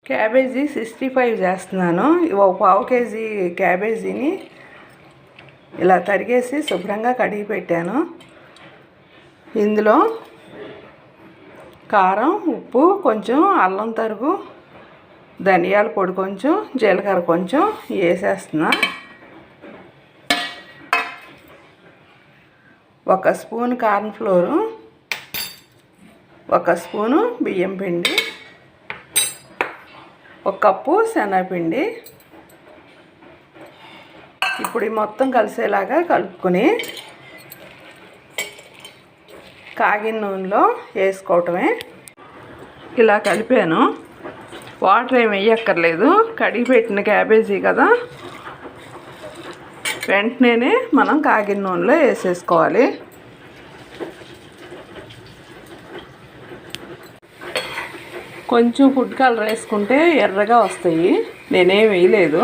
Cabbage 65 చేస్తున్నాను. ఒక పావు కేజీ క్యాబేజీని ఇలా తరిగేసి శుభ్రంగా కడిగి పెట్టాను. ఇందులో కారం, ఉప్పు, కొంచెం అల్లం తరుగు, ధనియాల పొడి కొంచెం, జీలకర్ర కొంచెం వేసేస్తున్నా. 1 స్పూన్ కార్న్ ఫ్లోరు, 1 స్పూను బియ్యం పిండి, 1 కప్పు శనగపిండి. ఇప్పుడు ఈ మొత్తం కలిసేలాగా కలుపుకొని కాగిన నూనెలో వేసుకోవటమే. ఇలా కలిపాను. వాటర్ ఏమి వేయక్కర్లేదు. కడిగి పెట్టిన క్యాబేజీ కదా, వెంటనే మనం కాగిన నూనెలో వేసేసుకోవాలి. కొంచెం ఫుడ్ కలర్ వేసుకుంటే ఎర్రగా వస్తాయి. నేనేం వేయలేదు.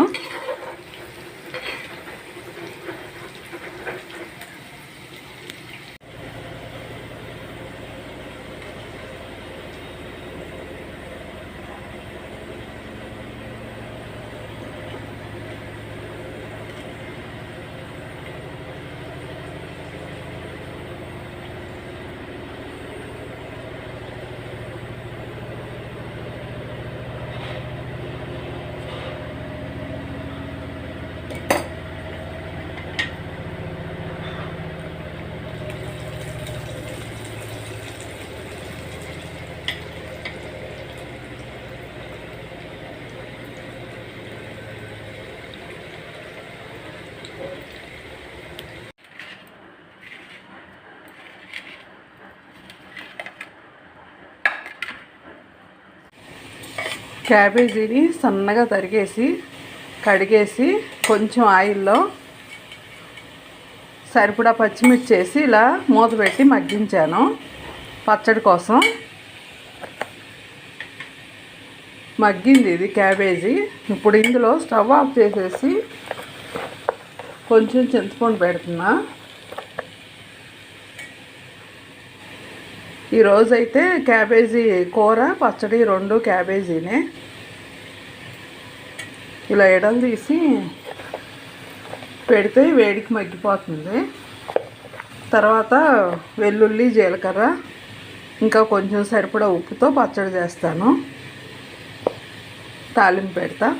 క్యాబేజీని సన్నగా తరిగేసి కడిగేసి కొంచెం ఆయిల్లో సరిపడా పచ్చిమిర్చి వేసి ఇలా మూత పెట్టి మగ్గించాను పచ్చడి కోసం. మగ్గింది ఇది క్యాబేజీ. ఇప్పుడు ఇందులో స్టవ్ ఆఫ్ చేసేసి కొంచెం చింతపండు పెడుతున్నా. ఈరోజైతే క్యాబేజీ కూర పచ్చడి 2 క్యాబేజీనే. ఇలా ఎడలు తీసి పెడితే వేడికి మగ్గిపోతుంది. తర్వాత వెల్లుల్లి, జీలకర్ర, ఇంకా కొంచెం సరిపడా ఉప్పుతో పచ్చడి చేస్తాను. తాలింపు పెడతా.